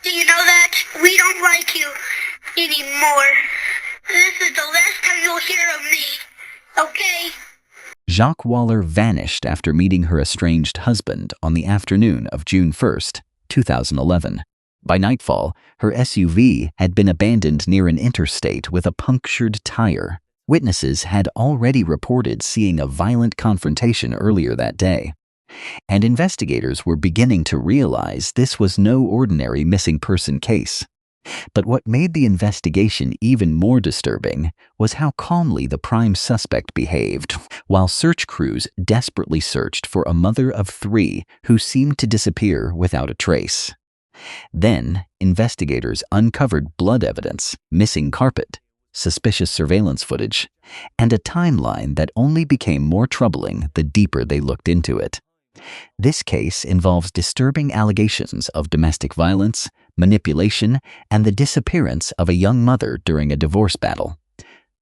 Do you know that? We don't like you anymore. This is the last time you'll hear of me. Okay? Jacque Waller vanished after meeting her estranged husband on the afternoon of June 1st, 2011. By nightfall, her SUV had been abandoned near an interstate with a punctured tire. Witnesses had already reported seeing a violent confrontation earlier that day, and investigators were beginning to realize this was no ordinary missing person case. But what made the investigation even more disturbing was how calmly the prime suspect behaved while search crews desperately searched for a mother of 3 who seemed to disappear without a trace. Then, investigators uncovered blood evidence, missing carpet, suspicious surveillance footage, and a timeline that only became more troubling the deeper they looked into it. This case involves disturbing allegations of domestic violence, manipulation, and the disappearance of a young mother during a divorce battle.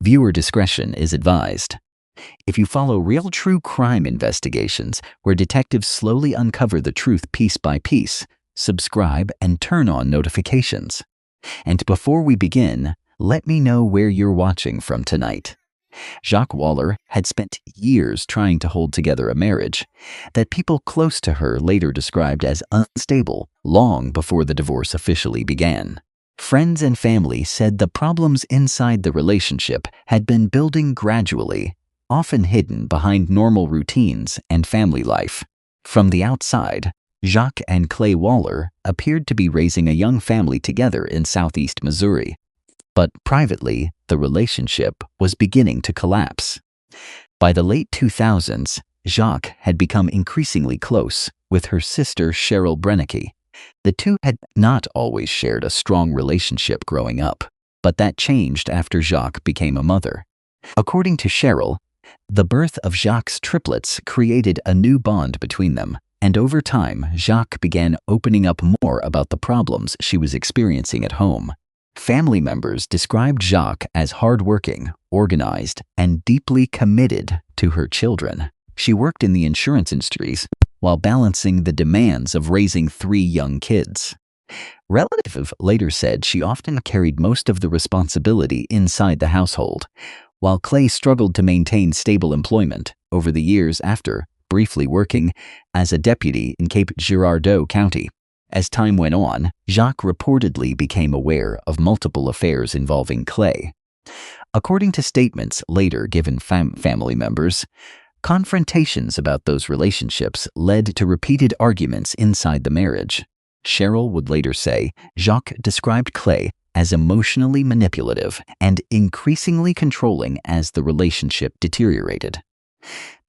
Viewer discretion is advised. If you follow real true crime investigations where detectives slowly uncover the truth piece by piece, subscribe and turn on notifications. And before we begin, let me know where you're watching from tonight. Jacque Waller had spent years trying to hold together a marriage that people close to her later described as unstable long before the divorce officially began. Friends and family said the problems inside the relationship had been building gradually, often hidden behind normal routines and family life. From the outside, Jacque and Clay Waller appeared to be raising a young family together in southeast Missouri. But privately, the relationship was beginning to collapse. By the late 2000s, Jacque had become increasingly close with her sister Cheryl Brennicke. The two had not always shared a strong relationship growing up, but that changed after Jacque became a mother. According to Cheryl, the birth of Jacque's triplets created a new bond between them, and over time, Jacque began opening up more about the problems she was experiencing at home. Family members described Jacque as hardworking, organized, and deeply committed to her children. She worked in the insurance industries while balancing the demands of raising 3 young kids. Relatives later said she often carried most of the responsibility inside the household, while Clay struggled to maintain stable employment over the years after briefly working as a deputy in Cape Girardeau County. As time went on, Jacque reportedly became aware of multiple affairs involving Clay. According to statements later given family members, confrontations about those relationships led to repeated arguments inside the marriage. Cheryl would later say Jacque described Clay as emotionally manipulative and increasingly controlling as the relationship deteriorated.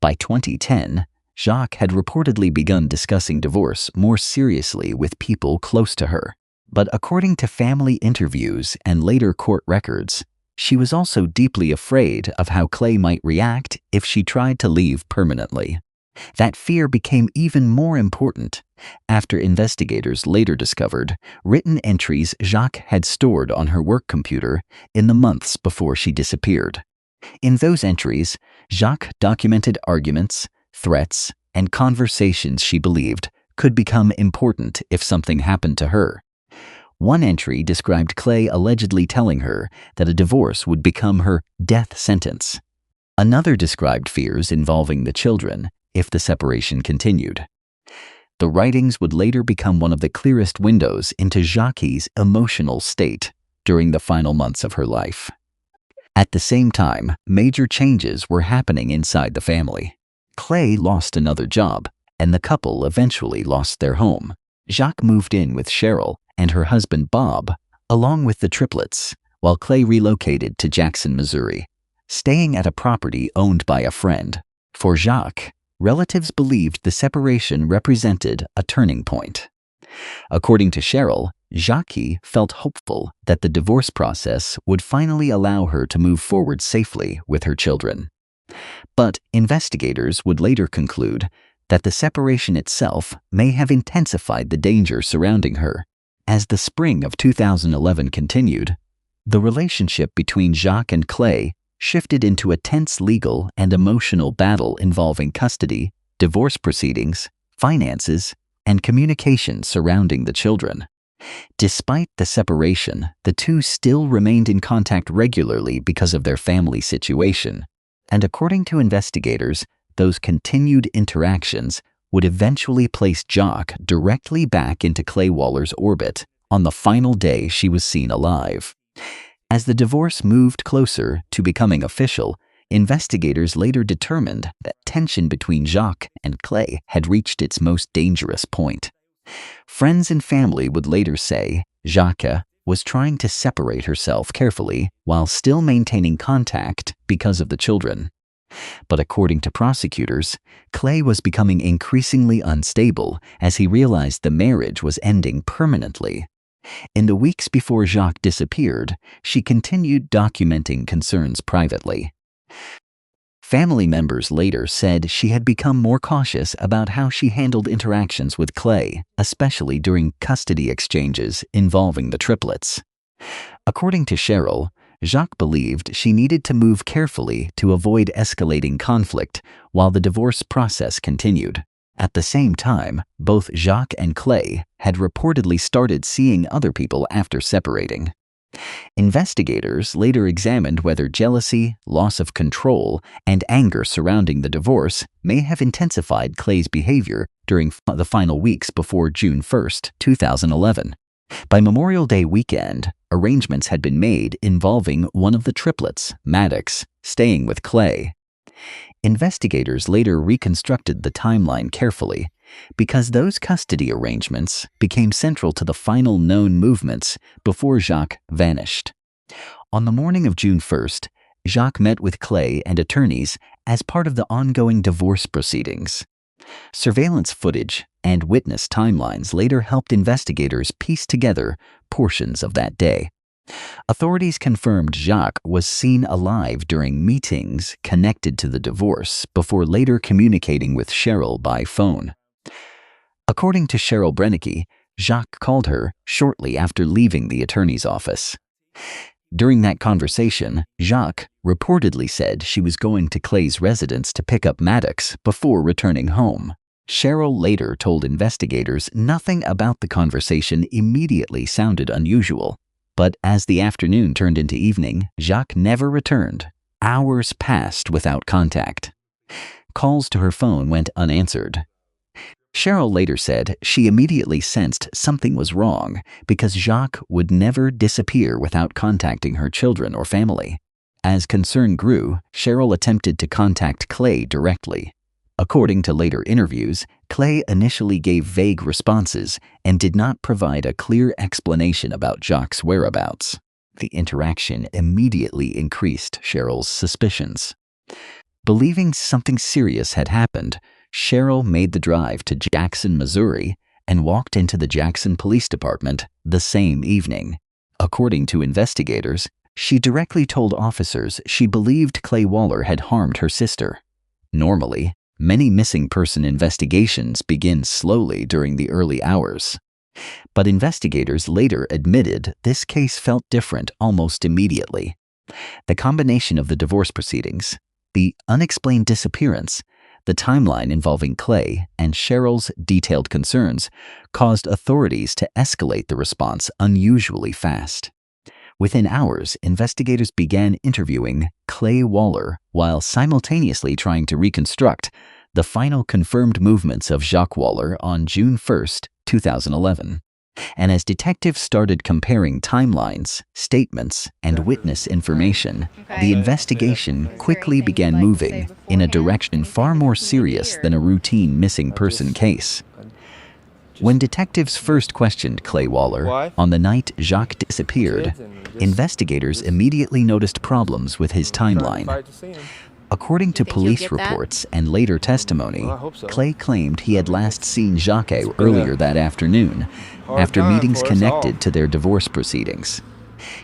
By 2010, Jacque had reportedly begun discussing divorce more seriously with people close to her. But according to family interviews and later court records, she was also deeply afraid of how Clay might react if she tried to leave permanently. That fear became even more important after investigators later discovered written entries Jacque had stored on her work computer in the months before she disappeared. In those entries, Jacque documented arguments, threats, and conversations she believed could become important if something happened to her. One entry described Clay allegedly telling her that a divorce would become her death sentence. Another described fears involving the children if the separation continued. The writings would later become one of the clearest windows into Jacque's emotional state during the final months of her life. At the same time, major changes were happening inside the family. Clay lost another job, and the couple eventually lost their home. Jacque moved in with Cheryl and her husband Bob, along with the triplets, while Clay relocated to Jackson, Missouri, staying at a property owned by a friend. For Jacque, relatives believed the separation represented a turning point. According to Cheryl, Jacque felt hopeful that the divorce process would finally allow her to move forward safely with her children. But investigators would later conclude that the separation itself may have intensified the danger surrounding her. As the spring of 2011 continued, the relationship between Jacque and Clay shifted into a tense legal and emotional battle involving custody, divorce proceedings, finances, and communication surrounding the children. Despite the separation, the two still remained in contact regularly because of their family situation. And according to investigators, those continued interactions would eventually place Jacque directly back into Clay Waller's orbit on the final day she was seen alive. As the divorce moved closer to becoming official, investigators later determined that tension between Jacque and Clay had reached its most dangerous point. Friends and family would later say Jacque was trying to separate herself carefully while still maintaining contact because of the children. But according to prosecutors, Clay was becoming increasingly unstable as he realized the marriage was ending permanently. In the weeks before Jacque disappeared, she continued documenting concerns privately. Family members later said she had become more cautious about how she handled interactions with Clay, especially during custody exchanges involving the triplets. According to Cheryl, Jacque believed she needed to move carefully to avoid escalating conflict while the divorce process continued. At the same time, both Jacque and Clay had reportedly started seeing other people after separating. Investigators later examined whether jealousy, loss of control, and anger surrounding the divorce may have intensified Clay's behavior during the final weeks before June 1, 2011. By Memorial Day weekend, arrangements had been made involving one of the triplets, Maddox, staying with Clay. Investigators later reconstructed the timeline carefully because those custody arrangements became central to the final known movements before Jacque vanished. On the morning of June 1st, Jacque met with Clay and attorneys as part of the ongoing divorce proceedings. Surveillance footage and witness timelines later helped investigators piece together portions of that day. Authorities confirmed Jacque was seen alive during meetings connected to the divorce before later communicating with Cheryl by phone. According to Cheryl Brennicke, Jacque called her shortly after leaving the attorney's office. During that conversation, Jacque reportedly said she was going to Clay's residence to pick up Maddox before returning home. Cheryl later told investigators nothing about the conversation immediately sounded unusual. But as the afternoon turned into evening, Jacque never returned. Hours passed without contact. Calls to her phone went unanswered. Cheryl later said she immediately sensed something was wrong because Jacque would never disappear without contacting her children or family. As concern grew, Cheryl attempted to contact Clay directly. According to later interviews, Clay initially gave vague responses and did not provide a clear explanation about Jacque's whereabouts. The interaction immediately increased Cheryl's suspicions. Believing something serious had happened, Cheryl made the drive to Jackson, Missouri, and walked into the Jackson Police Department the same evening. According to investigators, she directly told officers she believed Clay Waller had harmed her sister. Normally, many missing person investigations begin slowly during the early hours. But investigators later admitted this case felt different almost immediately. The combination of the divorce proceedings, the unexplained disappearance, the timeline involving Clay, and Cheryl's detailed concerns caused authorities to escalate the response unusually fast. Within hours, investigators began interviewing Clay Waller while simultaneously trying to reconstruct the final confirmed movements of Jacque Waller on June 1, 2011. And as detectives started comparing timelines, statements, and witness information, the investigation quickly began moving in a direction far more serious than a routine missing person case. When detectives first questioned Clay Waller on the night Jacque disappeared, investigators immediately noticed problems with his timeline. According to police reports and later testimony, Clay claimed he had last seen Jacque earlier that afternoon after meetings connected to their divorce proceedings.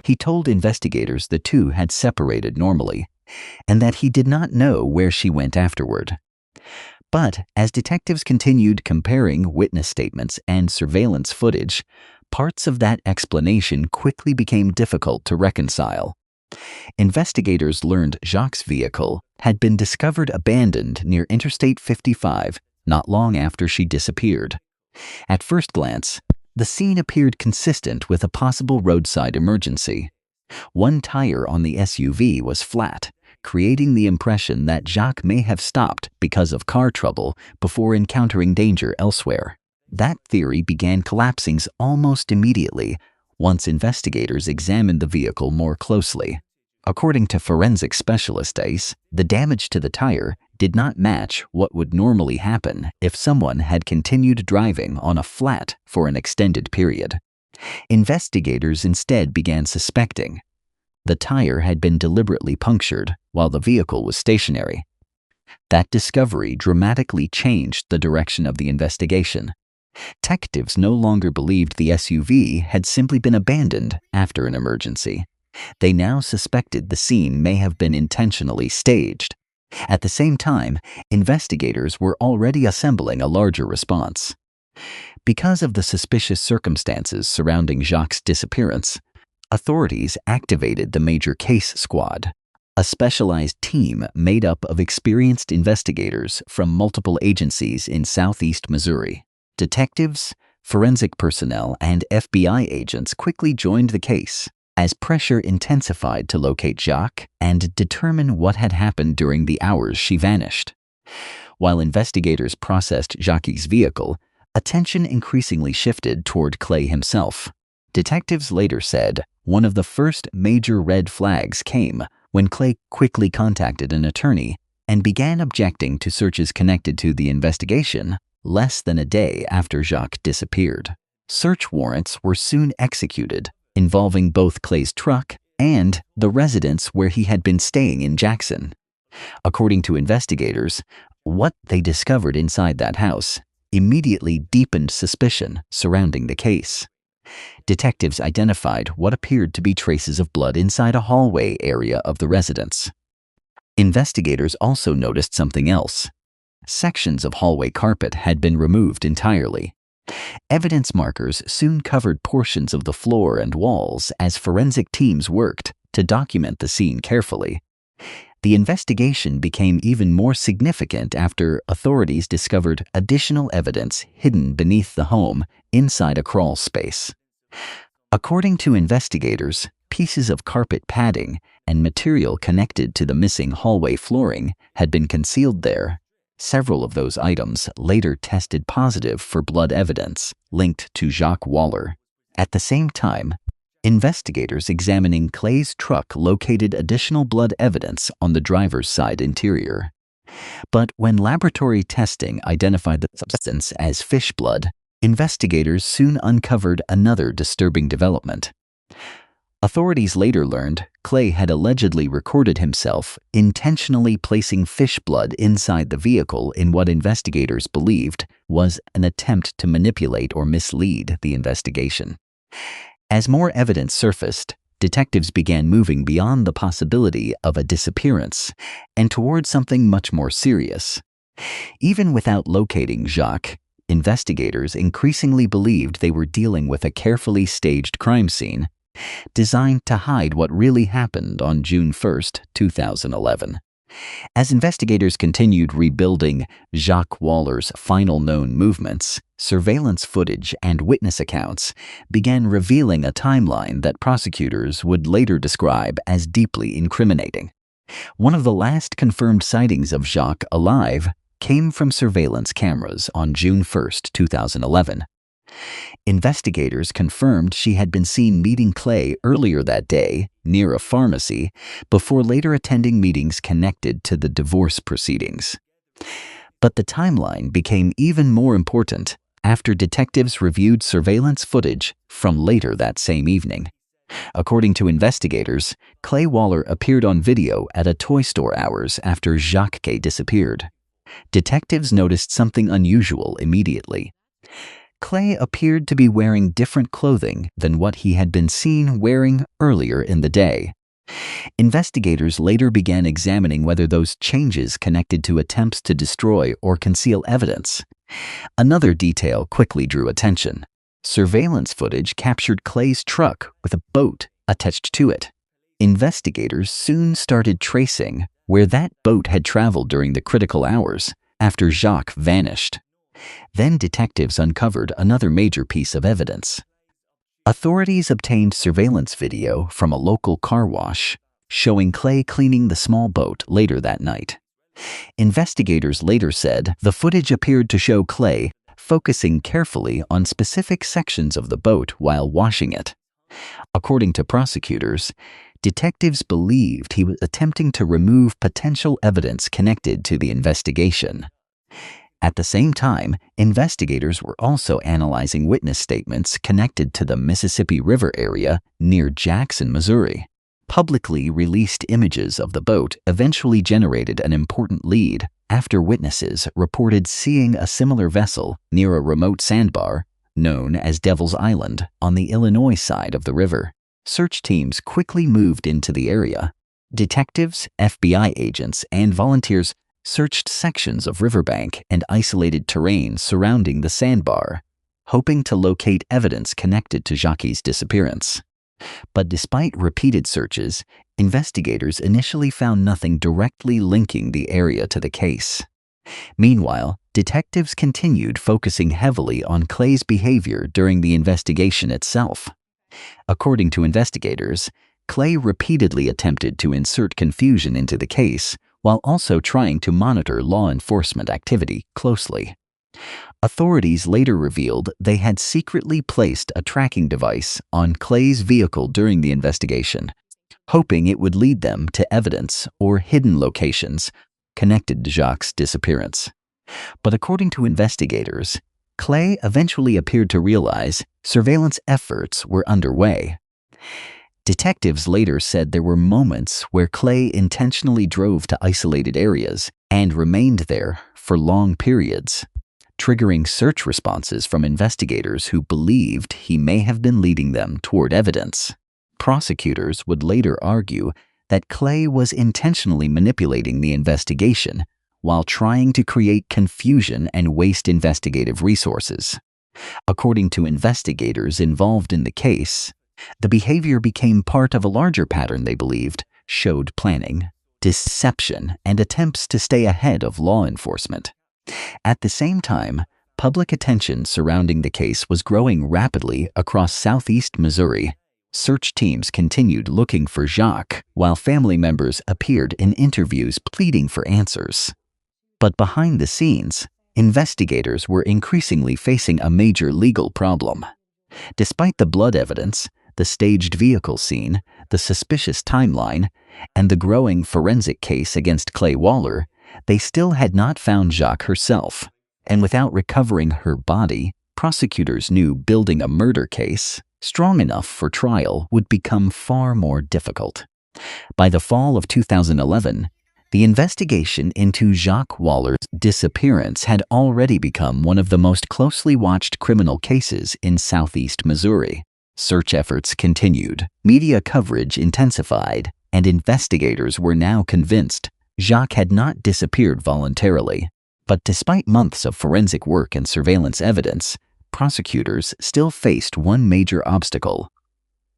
He told investigators the two had separated normally and that he did not know where she went afterward. But as detectives continued comparing witness statements and surveillance footage, parts of that explanation quickly became difficult to reconcile. Investigators learned Jacque's vehicle had been discovered abandoned near Interstate 55 not long after she disappeared. At first glance, The scene appeared consistent with a possible roadside emergency. One tire on the SUV was flat, creating the impression that Jacque may have stopped because of car trouble before encountering danger elsewhere. That theory began collapsing almost immediately once investigators examined the vehicle more closely. According to forensic specialist Ace, the damage to the tire did not match what would normally happen if someone had continued driving on a flat for an extended period. Investigators instead began suspecting the tire had been deliberately punctured while the vehicle was stationary. That discovery dramatically changed the direction of the investigation. Detectives no longer believed the SUV had simply been abandoned after an emergency. They now suspected the scene may have been intentionally staged. At the same time, investigators were already assembling a larger response. Because of the suspicious circumstances surrounding Jacque's disappearance, authorities activated the Major Case Squad, a specialized team made up of experienced investigators from multiple agencies in southeast Missouri. Detectives, forensic personnel, and FBI agents quickly joined the case as pressure intensified to locate Jacque and determine what had happened during the hours she vanished. While investigators processed Jacque's vehicle, attention increasingly shifted toward Clay himself. Detectives later said one of the first major red flags came when Clay quickly contacted an attorney and began objecting to searches connected to the investigation less than a day after Jacque disappeared. Search warrants were soon executed, involving both Clay's truck and the residence where he had been staying in Jackson. According to investigators, what they discovered inside that house immediately deepened suspicion surrounding the case. Detectives identified what appeared to be traces of blood inside a hallway area of the residence. Investigators also noticed something else. Sections of hallway carpet had been removed entirely. Evidence markers soon covered portions of the floor and walls as forensic teams worked to document the scene carefully. The investigation became even more significant after authorities discovered additional evidence hidden beneath the home inside a crawl space. According to investigators, pieces of carpet padding and material connected to the missing hallway flooring had been concealed there. Several of those items later tested positive for blood evidence linked to Jacque Waller. At the same time, investigators examining Clay's truck located additional blood evidence on the driver's side interior. But when laboratory testing identified the substance as fish blood, investigators soon uncovered another disturbing development. Authorities later learned Clay had allegedly recorded himself intentionally placing fish blood inside the vehicle in what investigators believed was an attempt to manipulate or mislead the investigation. As more evidence surfaced, detectives began moving beyond the possibility of a disappearance and toward something much more serious. Even without locating Jacque, investigators increasingly believed they were dealing with a carefully staged crime scene designed to hide what really happened on June 1, 2011. As investigators continued rebuilding Jacque Waller's final known movements, surveillance footage and witness accounts began revealing a timeline that prosecutors would later describe as deeply incriminating. One of the last confirmed sightings of Jacque alive came from surveillance cameras on June 1, 2011. Investigators confirmed she had been seen meeting Clay earlier that day near a pharmacy before later attending meetings connected to the divorce proceedings. But the timeline became even more important after detectives reviewed surveillance footage from later that same evening. According to investigators, Clay Waller appeared on video at a toy store hours after Jacque disappeared. Detectives noticed something unusual immediately. Clay appeared to be wearing different clothing than what he had been seen wearing earlier in the day. Investigators later began examining whether those changes connected to attempts to destroy or conceal evidence. Another detail quickly drew attention. Surveillance footage captured Clay's truck with a boat attached to it. Investigators soon started tracing where that boat had traveled during the critical hours after Jacque vanished. Then detectives uncovered another major piece of evidence. Authorities obtained surveillance video from a local car wash showing Clay cleaning the small boat later that night. Investigators later said the footage appeared to show Clay focusing carefully on specific sections of the boat while washing it. According to prosecutors, detectives believed he was attempting to remove potential evidence connected to the investigation. At the same time, investigators were also analyzing witness statements connected to the Mississippi River area near Jackson, Missouri. Publicly released images of the boat eventually generated an important lead after witnesses reported seeing a similar vessel near a remote sandbar known as Devil's Island on the Illinois side of the river. Search teams quickly moved into the area. Detectives, FBI agents, and volunteers searched sections of riverbank and isolated terrain surrounding the sandbar, hoping to locate evidence connected to Jacque's disappearance. But despite repeated searches, investigators initially found nothing directly linking the area to the case. Meanwhile, detectives continued focusing heavily on Clay's behavior during the investigation itself. According to investigators, Clay repeatedly attempted to insert confusion into the case while also trying to monitor law enforcement activity closely. Authorities later revealed they had secretly placed a tracking device on Clay's vehicle during the investigation, hoping it would lead them to evidence or hidden locations connected to Jacque's disappearance. But according to investigators, Clay eventually appeared to realize surveillance efforts were underway. Detectives later said there were moments where Clay intentionally drove to isolated areas and remained there for long periods, triggering search responses from investigators who believed he may have been leading them toward evidence. Prosecutors would later argue that Clay was intentionally manipulating the investigation while trying to create confusion and waste investigative resources. According to investigators involved in the case, the behavior became part of a larger pattern they believed showed planning, deception, and attempts to stay ahead of law enforcement. At the same time, public attention surrounding the case was growing rapidly across southeast Missouri. Search teams continued looking for Jacque, while family members appeared in interviews pleading for answers. But behind the scenes, investigators were increasingly facing a major legal problem. Despite the blood evidence, the staged vehicle scene, the suspicious timeline, and the growing forensic case against Clay Waller, they still had not found Jacque herself. And without recovering her body, prosecutors knew building a murder case strong enough for trial would become far more difficult. By the fall of 2011, the investigation into Jacque Waller's disappearance had already become one of the most closely watched criminal cases in southeast Missouri. Search efforts continued, media coverage intensified, and investigators were now convinced Jacque had not disappeared voluntarily. But despite months of forensic work and surveillance evidence, prosecutors still faced one major obstacle.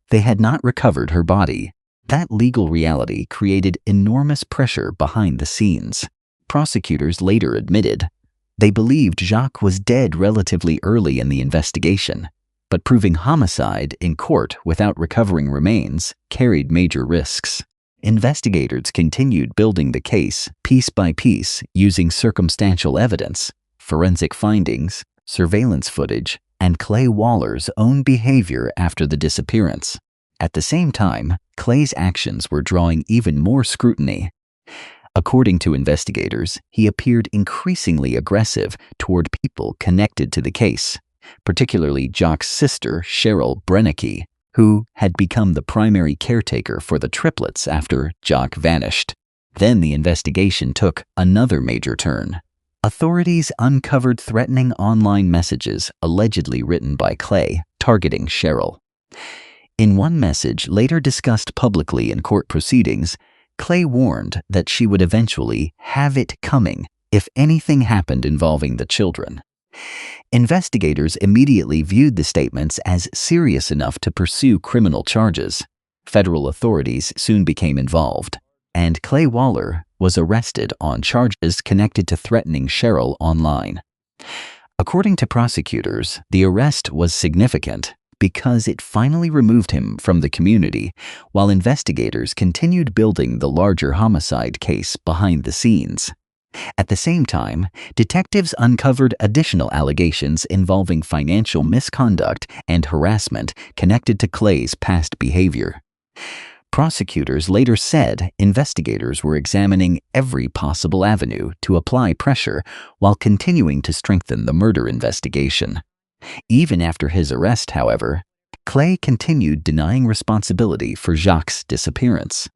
They had not recovered her body. That legal reality created enormous pressure behind the scenes. Prosecutors later admitted they believed Jacque was dead relatively early in the investigation, but proving homicide in court without recovering remains carried major risks. Investigators continued building the case piece by piece using circumstantial evidence, forensic findings, surveillance footage, and Clay Waller's own behavior after the disappearance. At the same time, Clay's actions were drawing even more scrutiny. According to investigators, he appeared increasingly aggressive toward people connected to the case, particularly Jacque's sister, Cheryl Brennicke, who had become the primary caretaker for the Triplets after Jacque vanished. Then the investigation took another major turn. Authorities uncovered threatening online messages allegedly written by Clay targeting Cheryl. In one message later discussed publicly in court proceedings, Clay warned that she would eventually have it coming if anything happened involving the children. Investigators immediately viewed the statements as serious enough to pursue criminal charges. Federal authorities soon became involved, and Clay Waller was arrested on charges connected to threatening Cheryl online. According to prosecutors, the arrest was significant because it finally removed him from the community, while investigators continued building the larger homicide case behind the scenes. At the same time, detectives uncovered additional allegations involving financial misconduct and harassment connected to Clay's past behavior. Prosecutors later said investigators were examining every possible avenue to apply pressure while continuing to strengthen the murder investigation. Even after his arrest, however, Clay continued denying responsibility for Jacque's disappearance.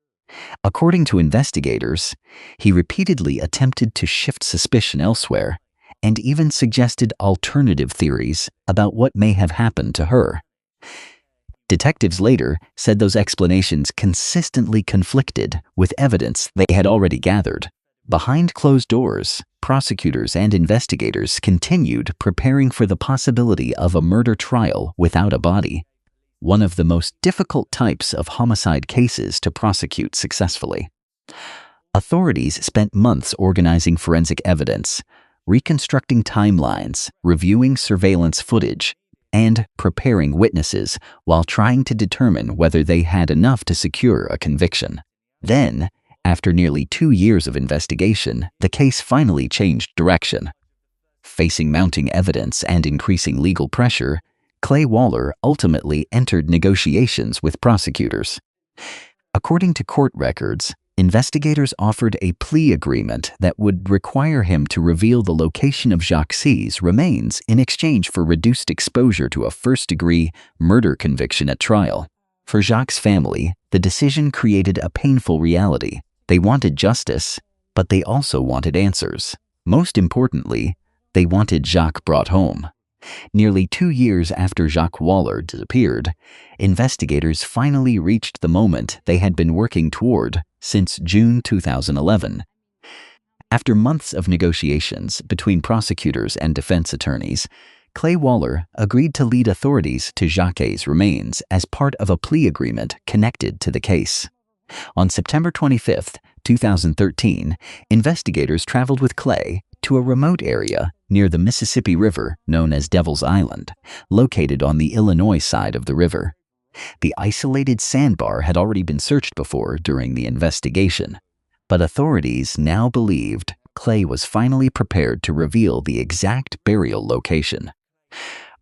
According to investigators, he repeatedly attempted to shift suspicion elsewhere and even suggested alternative theories about what may have happened to her. Detectives later said those explanations consistently conflicted with evidence they had already gathered. Behind closed doors, prosecutors and investigators continued preparing for the possibility of a murder trial without a body, one of the most difficult types of homicide cases to prosecute successfully. Authorities spent months organizing forensic evidence, reconstructing timelines, reviewing surveillance footage, and preparing witnesses while trying to determine whether they had enough to secure a conviction. Then, after nearly 2 years of investigation, the case finally changed direction. Facing mounting evidence and increasing legal pressure, Clay Waller ultimately entered negotiations with prosecutors. According to court records, investigators offered a plea agreement that would require him to reveal the location of Jacque's remains in exchange for reduced exposure to a first-degree murder conviction at trial. For Jacque's family, the decision created a painful reality. They wanted justice, but they also wanted answers. Most importantly, they wanted Jacque brought home. Nearly 2 years after Jacque Waller disappeared, investigators finally reached the moment they had been working toward since June 2011. After months of negotiations between prosecutors and defense attorneys, Clay Waller agreed to lead authorities to Jacque's remains as part of a plea agreement connected to the case. On September 25, 2013, investigators traveled with Clay to a remote area near the Mississippi River known as Devil's Island, located on the Illinois side of the river. The isolated sandbar had already been searched before during the investigation, but authorities now believed Clay was finally prepared to reveal the exact burial location.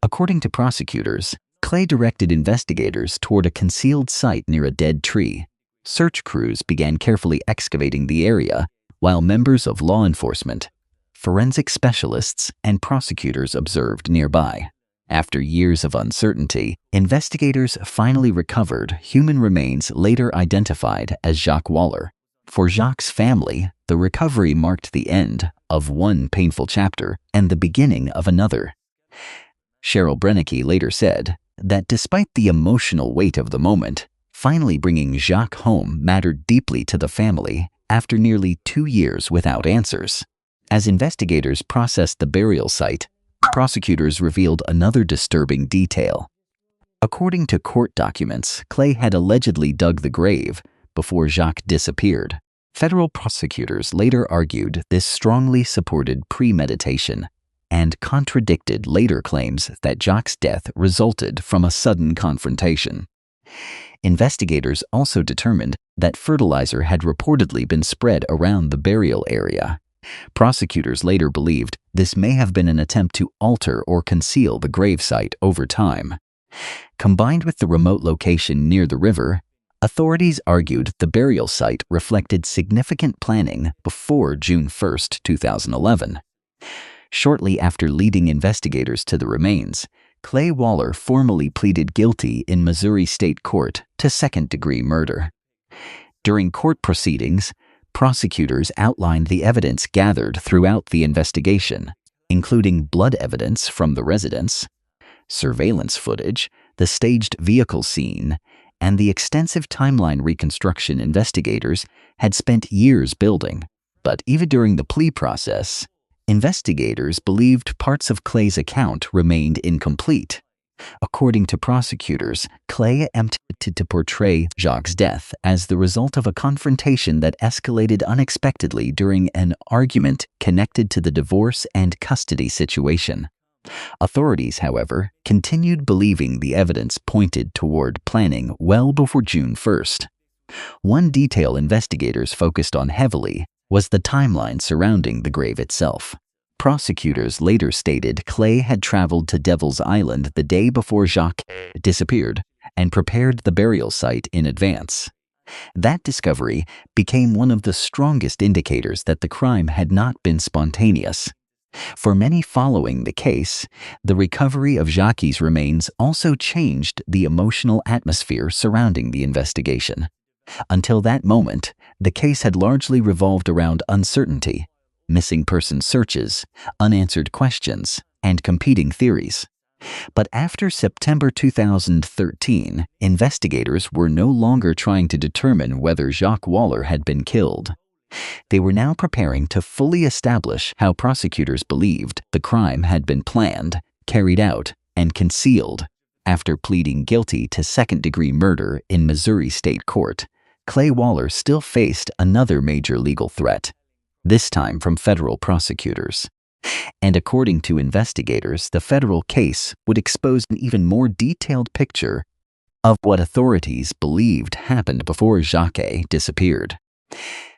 According to prosecutors, Clay directed investigators toward a concealed site near a dead tree. Search crews began carefully excavating the area, while members of law enforcement, forensic specialists, and prosecutors observed nearby. After years of uncertainty, investigators finally recovered human remains later identified as Jacque Waller. For Jacque's family, the recovery marked the end of one painful chapter and the beginning of another. Cheryl Brennicke later said that despite the emotional weight of the moment, finally bringing Jacque home mattered deeply to the family after nearly 2 years without answers. As investigators processed the burial site, prosecutors revealed another disturbing detail. According to court documents, Clay had allegedly dug the grave before Jacque disappeared. Federal prosecutors later argued this strongly supported premeditation and contradicted later claims that Jacque's death resulted from a sudden confrontation. Investigators also determined that fertilizer had reportedly been spread around the burial area. Prosecutors later believed this may have been an attempt to alter or conceal the gravesite over time. Combined with the remote location near the river, authorities argued the burial site reflected significant planning before June 1, 2011. Shortly after leading investigators to the remains, Clay Waller formally pleaded guilty in Missouri State Court to second-degree murder. During court proceedings, prosecutors outlined the evidence gathered throughout the investigation, including blood evidence from the residence, surveillance footage, the staged vehicle scene, and the extensive timeline reconstruction investigators had spent years building. But even during the plea process, investigators believed parts of Clay's account remained incomplete. According to prosecutors, Clay attempted to portray Jacque's death as the result of a confrontation that escalated unexpectedly during an argument connected to the divorce and custody situation. Authorities, however, continued believing the evidence pointed toward planning well before June 1st. One detail investigators focused on heavily was the timeline surrounding the grave itself. Prosecutors later stated Clay had traveled to Devil's Island the day before Jacque disappeared and prepared the burial site in advance. That discovery became one of the strongest indicators that the crime had not been spontaneous. For many following the case, the recovery of Jacque's remains also changed the emotional atmosphere surrounding the investigation. Until that moment, the case had largely revolved around uncertainty, missing person searches, unanswered questions, and competing theories. But after September 2013, investigators were no longer trying to determine whether Jacque Waller had been killed. They were now preparing to fully establish how prosecutors believed the crime had been planned, carried out, and concealed. After pleading guilty to second-degree murder in Missouri State Court, Clay Waller still faced another major legal threat, this time from federal prosecutors. And according to investigators, the federal case would expose an even more detailed picture of what authorities believed happened before Jacque disappeared.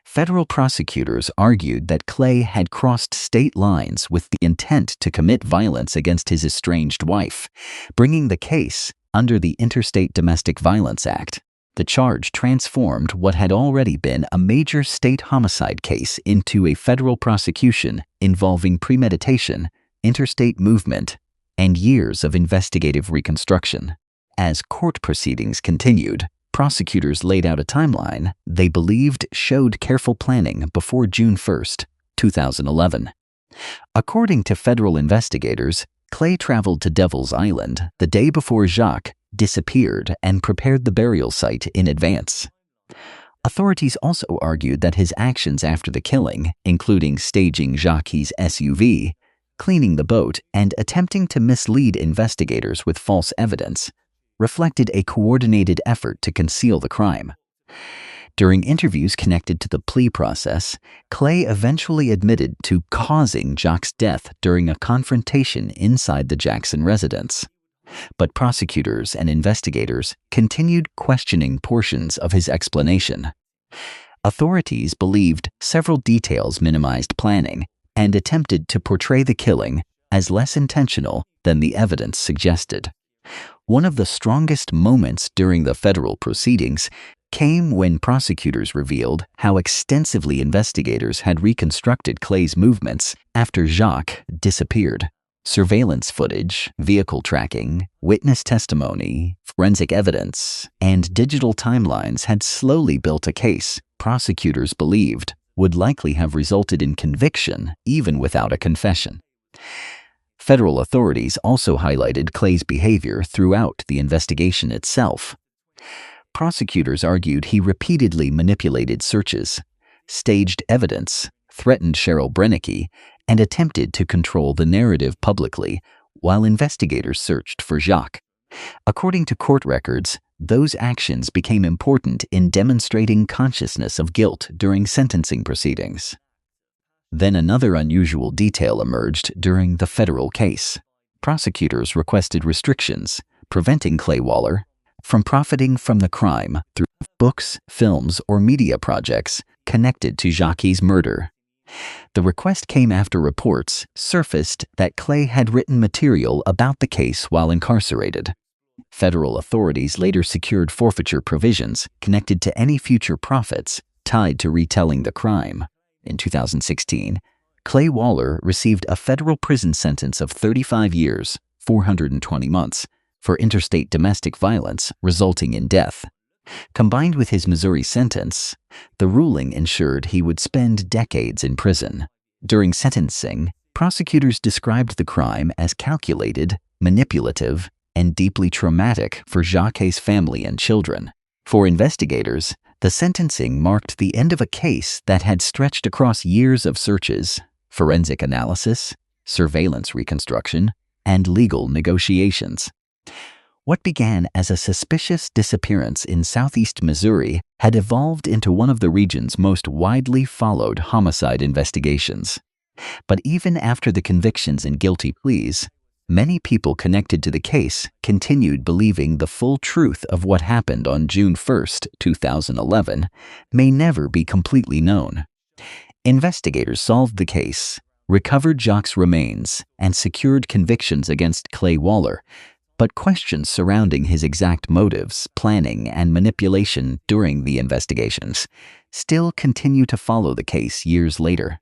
Federal prosecutors argued that Clay had crossed state lines with the intent to commit violence against his estranged wife, bringing the case under the Interstate Domestic Violence Act. The charge transformed what had already been a major state homicide case into a federal prosecution involving premeditation, interstate movement, and years of investigative reconstruction. As court proceedings continued, prosecutors laid out a timeline they believed showed careful planning before June 1, 2011. According to federal investigators, Clay traveled to Devil's Island the day before Jacque disappeared and prepared the burial site in advance. Authorities also argued that his actions after the killing, including staging Jacque's SUV, cleaning the boat, and attempting to mislead investigators with false evidence, reflected a coordinated effort to conceal the crime. During interviews connected to the plea process, Clay eventually admitted to causing Jacque's death during a confrontation inside the Jackson residence. But prosecutors and investigators continued questioning portions of his explanation. Authorities believed several details minimized planning and attempted to portray the killing as less intentional than the evidence suggested. One of the strongest moments during the federal proceedings came when prosecutors revealed how extensively investigators had reconstructed Clay's movements after Jacque disappeared. Surveillance footage, vehicle tracking, witness testimony, forensic evidence, and digital timelines had slowly built a case prosecutors believed would likely have resulted in conviction even without a confession. Federal authorities also highlighted Clay's behavior throughout the investigation itself. Prosecutors argued he repeatedly manipulated searches, staged evidence, threatened Cheryl Brennicke, and attempted to control the narrative publicly while investigators searched for Jacque. According to court records, those actions became important in demonstrating consciousness of guilt during sentencing proceedings. Then another unusual detail emerged during the federal case. Prosecutors requested restrictions, preventing Clay Waller from profiting from the crime through books, films, or media projects connected to Jacque's murder. The request came after reports surfaced that Clay had written material about the case while incarcerated. Federal authorities later secured forfeiture provisions connected to any future profits tied to retelling the crime. In 2016, Clay Waller received a federal prison sentence of 35 years, 420 months, for interstate domestic violence resulting in death. Combined with his Missouri sentence, the ruling ensured he would spend decades in prison. During sentencing, prosecutors described the crime as calculated, manipulative, and deeply traumatic for Jacque's family and children. For investigators, the sentencing marked the end of a case that had stretched across years of searches, forensic analysis, surveillance reconstruction, and legal negotiations. What began as a suspicious disappearance in southeast Missouri had evolved into one of the region's most widely followed homicide investigations. But even after the convictions and guilty pleas, Many people connected to the case continued believing the full truth of what happened on June 1st, 2011, may never be completely known. Investigators solved the case, recovered Jacque's remains, and secured convictions against Clay Waller, but questions surrounding his exact motives, planning, and manipulation during the investigations still continue to follow the case years later.